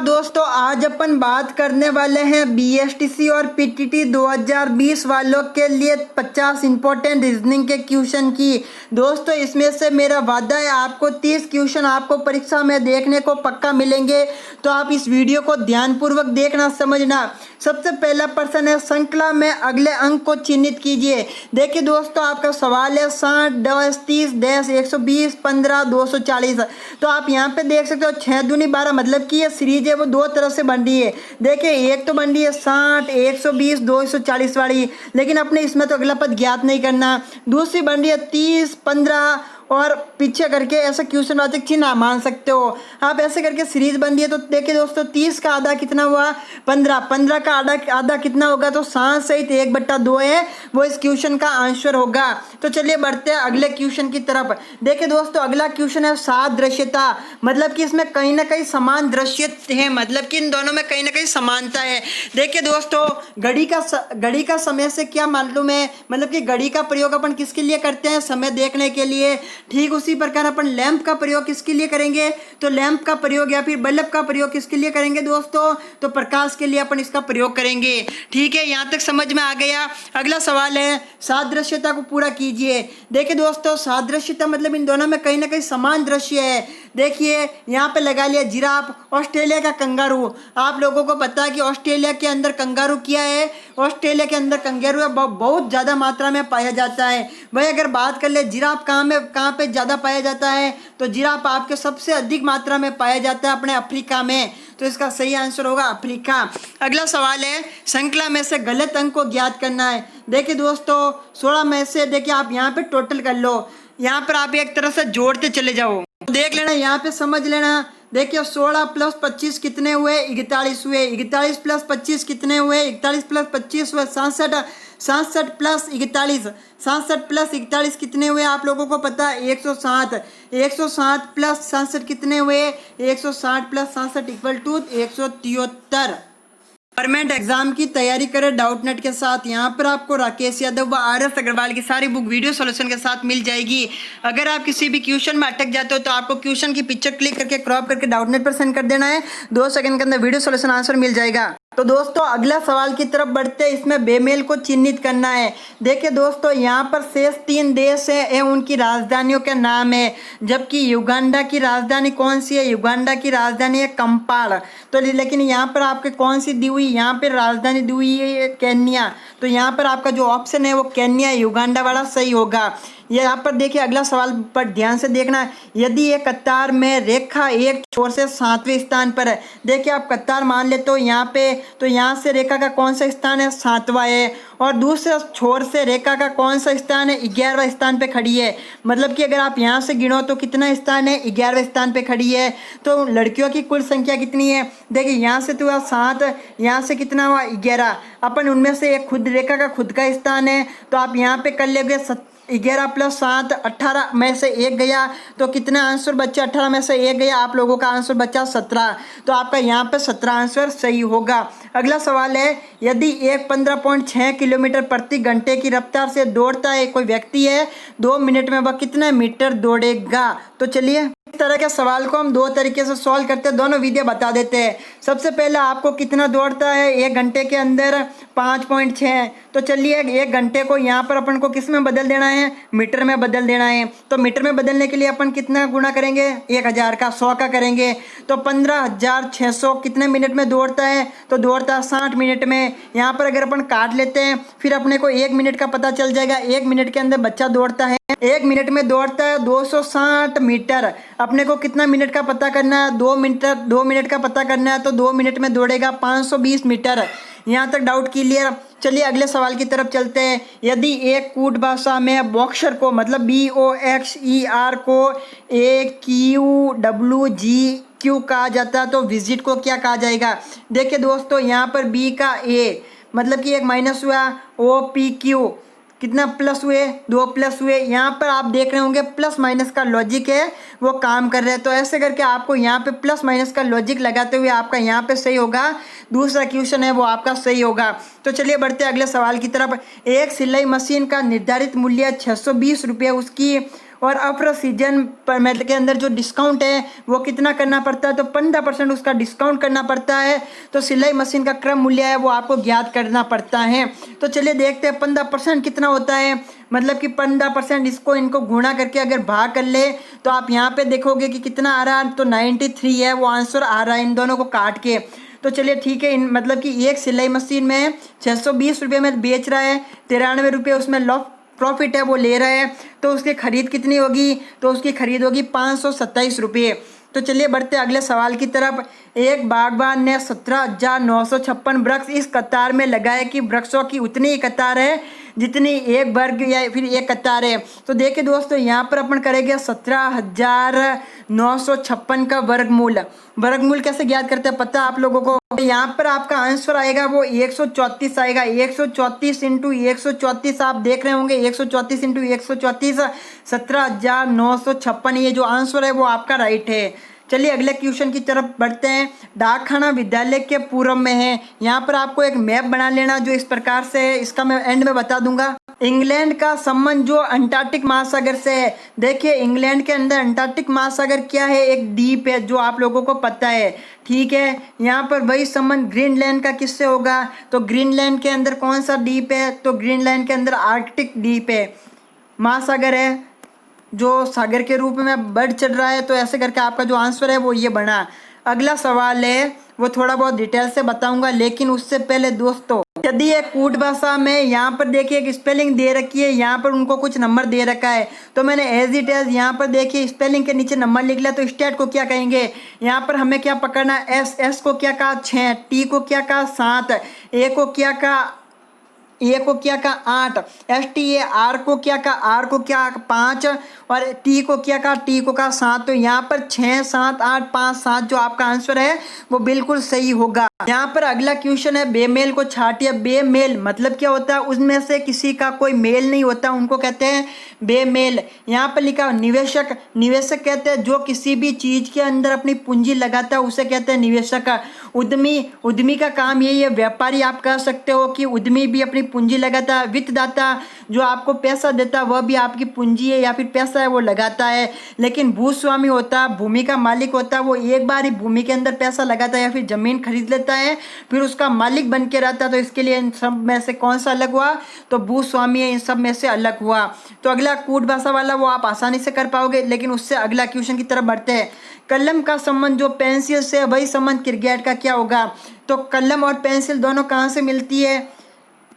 दोस्तों, आज अपन बात करने वाले हैं बीएसटीसी और पीटीटी 2020 वालों के लिए 50 इंपॉर्टेंट रीजनिंग के क्वेश्चन की। दोस्तों, इसमें से मेरा वादा है आपको 30 क्वेश्चन आपको परीक्षा में देखने को पक्का मिलेंगे, तो आप इस वीडियो को ध्यानपूर्वक देखना समझना। सबसे पहला प्रश्न है, श्रृंखला में अगले अंक को चिन्हित कीजिए। देखिए दोस्तों, आपका सवाल है 60 10 30 10 120 15 240। तो आप यहाँ पे देख सकते हो 6 दूनी 12, मतलब कि ये सीरीज है वो दो तरफ से बन रही है। देखिए, एक तो बन रही है 60 120 240 वाली, लेकिन अपने इसमें तो अगला पद ज्ञात नहीं करना। दूसरी बन रही है 30 15 और पीछे करके ऐसा क्वेश्चन वाचक चिन्ह आप मान सकते हो। आप ऐसे करके सीरीज बन रही है। तो देखिए दोस्तों, 30 का आधा कितना हुआ 15, 15 का आधा कितना होगा, तो 7 सहित 1/2 है, वो इस क्वेश्चन का आंसर होगा। तो चलिए बढ़ते हैं अगले क्वेश्चन की तरफ। देखिए दोस्तों, अगला क्वेश्चन है सादृश्यता, मतलब कि इसमें कहीं ना कहीं समान दृश्य है, मतलब कि इन दोनों में कहीं ना कहीं समानता है। देखिए दोस्तों, घड़ी का समय से क्या मालूम है, मतलब कि घड़ी का प्रयोग अपन किसके लिए करते हैं, समय देखने के लिए। ठीक उसी प्रकार अपन लैंप का प्रयोग किसके लिए करेंगे, तो लैंप का प्रयोग या फिर बल्ब का प्रयोग किसके लिए करेंगे दोस्तों, तो प्रकाश के लिए अपन इसका प्रयोग करेंगे। ठीक है, यहाँ तक समझ में आ गया। अगला सवाल है, सादृश्यता को पूरा कीजिए। देखिए दोस्तों, सादृश्यता मतलब इन दोनों में कहीं ना कहीं समान दृश्य है। देखिए यहाँ पे लगा लिया जिराफ, ऑस्ट्रेलिया का कंगारू। आप लोगों को पता है कि ऑस्ट्रेलिया के अंदर कंगारू क्या है, ऑस्ट्रेलिया के अंदर कंगारू बहुत ज़्यादा मात्रा में पाया जाता है। वही अगर बात कर ले जिराफ कहाँ पे ज़्यादा पाया जाता है, तो जिराफ आपके सबसे अधिक मात्रा में पाया जाता है अपने अफ्रीका में। तो इसका सही आंसर होगा अफ्रीका। अगला सवाल है, श्रृंखला में से गलत अंक को ज्ञात करना है। देखिए दोस्तों, 16 में से देखिए आप यहाँ पे टोटल कर लो, यहाँ पर आप एक तरह से जोड़ते चले जाओ, देख लेना, यहाँ पे समझ लेना। देखिए 16 + 25 कितने हुए, 41 हुए। 41 + 25 कितने हुए, 41 + 25 हुए 67। 67 + 41, 67 + 41 कितने हुए, आप लोगों को पता है 160। 160 + 67 कितने हुए, 160 + 67 = 173। गवर्नमेंट एग्जाम की तैयारी करें डाउट नेट के साथ। यहाँ पर आपको राकेश यादव व RS अग्रवाल की सारी बुक वीडियो सॉल्यूशन के साथ मिल जाएगी। अगर आप किसी भी क्वेश्चन में अटक जाते हो तो आपको क्वेश्चन की पिक्चर क्लिक करके क्रॉप करके डाउट नेट पर सेंड कर देना है, 2 सेकंड के अंदर वीडियो सॉल्यूशन आंसर मिल जाएगा। तो दोस्तों, अगला सवाल की तरफ बढ़ते हैं, इसमें बेमेल को चिन्हित करना है। देखिए दोस्तों, यहाँ पर शेष 3 देश है उनकी राजधानियों के नाम है, जबकि युगांडा की राजधानी कौन सी है, युगांडा की राजधानी है कंपाल। तो लेकिन यहाँ पर आपके कौन सी दी हुई, यहाँ पर राजधानी दी हुई है केन्या। तो यहाँ पर आपका जो ऑप्शन है वो केन्या युगांडा वाला सही होगा। यहाँ पर देखिए, अगला सवाल पर ध्यान से देखना। यदि एक कतार में रेखा एक छोर से 7वें स्थान पर है, देखिए आप कतार मान लेते हो यहाँ पे, तो यहाँ से रेखा का कौन सा स्थान है, 7वां है, और दूसरे छोर से रेखा का कौन सा स्थान है, 11वां स्थान पे खड़ी है। मतलब कि अगर आप यहाँ से गिनो तो कितना स्थान है, 11वें स्थान पे खड़ी है। तो लड़कियों की कुल संख्या कितनी है, देखिए यहाँ से तो हुआ 7, यहाँ से कितना हुआ 11। अपन उनमें से एक खुद रेखा का खुद का स्थान है, तो आप यहाँ पे कर लोगे 11 + 7 18 में से 1 गया, तो कितना आंसर बच्चा, 18 में से 1 गया, आप लोगों का आंसर बच्चा 17। तो आपका यहाँ पे 17 आंसर सही होगा। अगला सवाल है, यदि एक 15.6 किलोमीटर प्रति घंटे की रफ्तार से दौड़ता है कोई व्यक्ति है, 2 मिनट में वह कितने मीटर दौड़ेगा। तो चलिए इस तरह के सवाल को हम 2 तरीके से सॉल्व करते हैं, दोनों विधियाँ बता देते हैं। सबसे पहले आपको कितना दौड़ता है 1 घंटे के अंदर, 5.6। तो चलिए 1 घंटे को यहाँ पर अपन को किस में बदल देना है, मीटर में बदल देना है। तो मीटर में बदलने के लिए अपन कितना गुणा करेंगे, 1000 का 100 का करेंगे, तो 15,600 कितने मिनट में दौड़ता है, तो दौड़ता है 60 मिनट में। यहाँ पर अगर अपन काट लेते हैं फिर अपने को 1 मिनट का पता चल जाएगा। 1 मिनट के अंदर बच्चा दौड़ता है, 1 मिनट में दौड़ता है 260 मीटर। अपने को कितना मिनट का पता करना है, 2 मिनट का पता करना है, तो 2 मिनट में दौड़ेगा 520 मीटर। यहाँ तक डाउट क्लियर। चलिए अगले सवाल की तरफ चलते हैं। यदि एक कूट भाषा में बॉक्सर को, मतलब BOXER को AQWGQ कहा जाता है, तो विजिट को क्या कहा जाएगा। देखिए दोस्तों, यहाँ पर B का A मतलब कि एक माइनस हुआ, OPQ कितना प्लस हुए, 2 प्लस हुए। यहाँ पर आप देख रहे होंगे प्लस माइनस का लॉजिक है वो काम कर रहे हैं, तो ऐसे करके आपको यहाँ पे प्लस माइनस का लॉजिक लगाते हुए आपका यहाँ पे सही होगा, दूसरा क्वेश्चन है वो आपका सही होगा। तो चलिए बढ़ते हैं अगले सवाल की तरफ। एक सिलाई मशीन का निर्धारित मूल्य 620 रुपये, उसकी और ऑफर सीजन पर के अंदर जो डिस्काउंट है वो कितना करना पड़ता है, तो 15% उसका डिस्काउंट करना पड़ता है। तो सिलाई मशीन का क्रम मूल्य है वो आपको ज्ञात करना पड़ता है। तो चलिए देखते हैं 15% कितना होता है। मतलब कि 15% इसको इनको गुणा करके अगर भाग कर ले तो आप यहाँ पे देखोगे कि कितना आ रहा है, तो 93 है वो आंसर आ रहा है इन दोनों को काट के। तो चलिए ठीक है, इन मतलब कि एक सिलाई मशीन में 620 रुपये में बेच रहा है, 93 रुपये उसमें प्रॉफिट है वो ले रहा है। तो उसकी खरीद कितनी होगी, तो उसकी खरीद होगी 527 रुपये। तो चलिए बढ़ते अगले सवाल की तरफ। एक बागबान ने 17,956 वृक्ष इस कतार में लगाए कि वृक्षों की उतनी ही कतार है जितनी एक वर्ग या फिर एक कतार है। तो देखिए दोस्तों, यहाँ पर अपन करेंगे 17,956 का वर्गमूल। वर्गमूल कैसे ज्ञात करते हैं पता है आप लोगों को? यहाँ पर आपका आंसर आएगा वो 134 आएगा। 134 इंटू 134 आप देख रहे होंगे, 134 इंटू 134 17,956, ये जो आंसर है वो आपका राइट है। चलिए अगले क्वेश्चन की तरफ बढ़ते हैं। डाकखाना विद्यालय के पूर्व में है। यहाँ पर आपको एक मैप बना लेना जो इस प्रकार से है, इसका मैं एंड में बता दूंगा। इंग्लैंड का संबंध जो अंटार्कटिक महासागर से है। देखिए इंग्लैंड के अंदर अंटार्कटिक महासागर क्या है, एक द्वीप है जो आप लोगों को पता है, ठीक है। यहाँ पर वही संबंध ग्रीनलैंड का किससे होगा, तो ग्रीनलैंड के अंदर कौन सा द्वीप है, तो ग्रीनलैंड के अंदर आर्कटिक द्वीप है, महासागर है जो सागर के रूप में बढ़ चढ़ रहा है। तो ऐसे करके आपका जो आंसर है वो ये बना। अगला सवाल है वो थोड़ा बहुत डिटेल से बताऊंगा, लेकिन उससे पहले दोस्तों यदि एक कूट भाषा में यहाँ पर देखिए एक स्पेलिंग दे रखी है, यहाँ पर उनको कुछ नंबर दे रखा है, तो मैंने एज इट एज यहाँ पर देखिए स्पेलिंग के नीचे नंबर लिख लिया। तो स्टेट को क्या कहेंगे, यहाँ पर हमें क्या पकड़ना, एस को क्या कहा 6, टी को क्या कहा 7, ए को क्या कहा 8, STAR को क्या कहा, आर को क्या 5, और टी को क्या कहा, टी को कहा 7। तो यहाँ पर 6, 7, 8, 5, 7 जो आपका आंसर है वो बिल्कुल सही होगा। यहाँ पर अगला क्वेश्चन है बेमेल को छाटिए। बेमेल मतलब क्या होता है, उसमें से किसी का कोई मेल नहीं होता, उनको कहते हैं बेमेल। यहाँ पर लिखा निवेशक, निवेशक कहते हैं जो किसी भी चीज के अंदर अपनी पूंजी लगाता है उसे कहते हैं निवेशक। उद्यमी, उद्यमी का काम यही है, व्यापारी आप कह सकते हो कि उद्यमी भी अपनी पूंजी लगाता है। वित्तदाता जो आपको पैसा देता है वह भी आपकी पूंजी है या फिर पैसा है वो लगाता है। लेकिन भूस्वामी होता है, भूमि का मालिक होता है, वो एक बार ही भूमि के अंदर पैसा लगाता है या फिर जमीन खरीद लेता है फिर उसका मालिक बन के रहता है। तो इसके लिए इन सब में से कौन सा अलग हुआ, तो भूस्वामी इन सब में से अलग हुआ। तो अगला कूट भाषा वाला वो आप आसानी से कर पाओगे, लेकिन उससे अगला क्वेश्चन की तरफ बढ़ते हैं। कलम का संबंध जो पेंसिल से वही संबंध क्रिकेट का क्या होगा, तो कलम और पेंसिल दोनों कहाँ से मिलती है,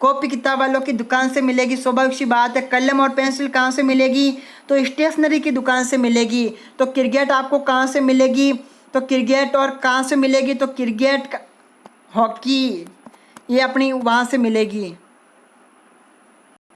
कॉपी किताब वालों की दुकान से मिलेगी, स्वाभाविक सी बात है। कलम और पेंसिल कहाँ से मिलेगी, तो स्टेशनरी की दुकान से मिलेगी। तो क्रिकेट आपको कहाँ से मिलेगी, तो क्रिकेट और कहाँ से मिलेगी, तो क्रिकेट हॉकी ये अपनी वहाँ से मिलेगी।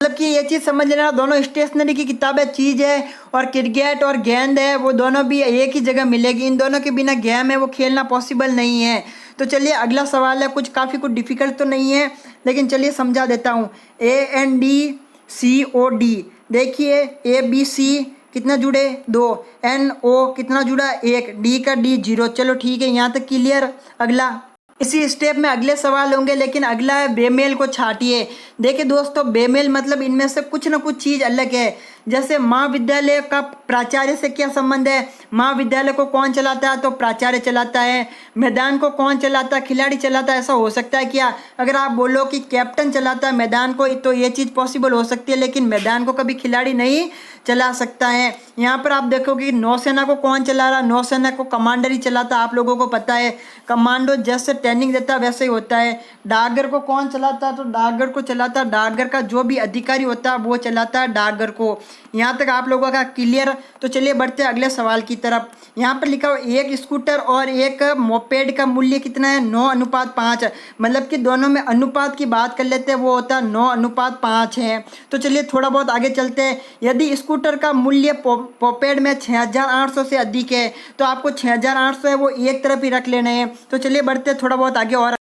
मतलब कि ये चीज़ समझ लेना, दोनों स्टेशनरी की किताबें चीज़ है और क्रिकेट और गेंद है वो दोनों भी एक ही जगह मिलेगी। इन दोनों के बिना गेम है वो खेलना पॉसिबल नहीं है। तो चलिए अगला सवाल है, काफ़ी कुछ डिफिकल्ट तो नहीं है लेकिन चलिए समझा देता हूँ। ANDCOD देखिए, ABC कितना जुड़े 2, NO कितना जुड़ा 1, D का D 0। चलो ठीक है, यहाँ तक क्लियर। अगला इसी स्टेप में अगले सवाल होंगे, लेकिन अगला है बेमेल को छाटिए। देखिए दोस्तों, बेमेल मतलब इनमें से कुछ ना कुछ चीज़ अलग है। जैसे महाविद्यालय का प्राचार्य से क्या संबंध है, महाविद्यालय को कौन चलाता है, तो प्राचार्य चलाता है। मैदान को कौन चलाता है, खिलाड़ी चलाता है। ऐसा हो सकता है क्या, अगर आप बोलो कि कैप्टन चलाता है मैदान को तो ये चीज़ पॉसिबल हो सकती है, लेकिन मैदान को कभी खिलाड़ी नहीं चला सकता है। यहाँ पर आप देखोगे नौसेना को कौन चला रहा, नौसेना को कमांडर ही चलाता, आप लोगों को पता है। कमांडो जैसे ट्रेनिंग देता वैसे ही होता है। डाकघर को कौन चलाता है, तो डाकघर को चलाता, डाकघर का जो भी अधिकारी होता है वो चलाता है डाकघर को। यहाँ तक आप लोगों का क्लियर। तो चलिए बढ़ते हैं अगले सवाल की तरफ। यहाँ पर लिखा हुआ एक स्कूटर और एक मोपेड का मूल्य कितना है, 9:5। मतलब कि दोनों में अनुपात की बात कर लेते हैं, वो होता है 9:5 है। तो चलिए थोड़ा बहुत आगे चलते हैं। यदि स्कूटर का मूल्य मोपेड में 6,800 से अधिक है तो आपको 6,800 है वो एक तरफ ही रख लेने हैं। तो चलिए बढ़ते हैं थोड़ा बहुत आगे और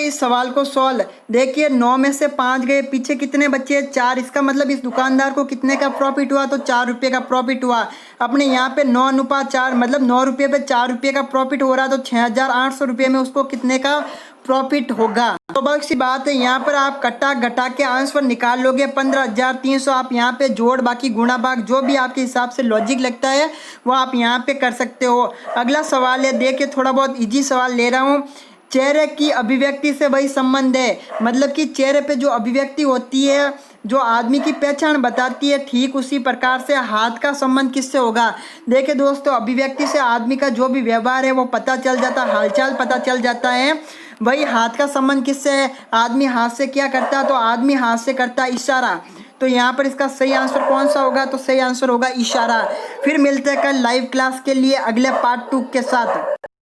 इस सवाल को सॉल्व। देखिए 9 में से 5 गए, पीछे कितने बचे? 4। इसका मतलब इस दुकानदार को कितने का प्रॉफिट हुआ? तो 4 रुपये का प्रॉफिट हुआ। अपने यहाँ पे 9:4 मतलब 9 रुपये पे 4 रुपये का प्रॉफिट हो रहा है, तो 6,800 रुपये में उसको कितने का प्रॉफिट होगा। तो बस सी बात है, यहाँ पर आप कटा घटा के आंसर निकाल लोगे 15,300। आप यहाँ पे जोड़ बाकी गुणा भाग जो भी आपके हिसाब से लॉजिक लगता है वो आप यहाँ पे कर सकते हो। अगला सवाल है, देखिए थोड़ा बहुत इजी सवाल ले रहा हूँ। चेहरे की अभिव्यक्ति से वही संबंध है, मतलब कि चेहरे पे जो अभिव्यक्ति होती है जो आदमी की पहचान बताती है, ठीक उसी प्रकार से हाथ का संबंध किससे होगा? देखिए दोस्तों, अभिव्यक्ति से आदमी का जो भी व्यवहार है वो पता चल जाता है, हालचाल पता चल जाता है। वही हाथ का संबंध किससे है? आदमी हाथ से क्या करता है? तो आदमी हाथ से करता है इशारा। तो यहाँ पर इसका सही आंसर कौन सा होगा? तो सही आंसर होगा इशारा। फिर मिलते हैं कल लाइव क्लास के लिए अगले पार्ट 2 के साथ।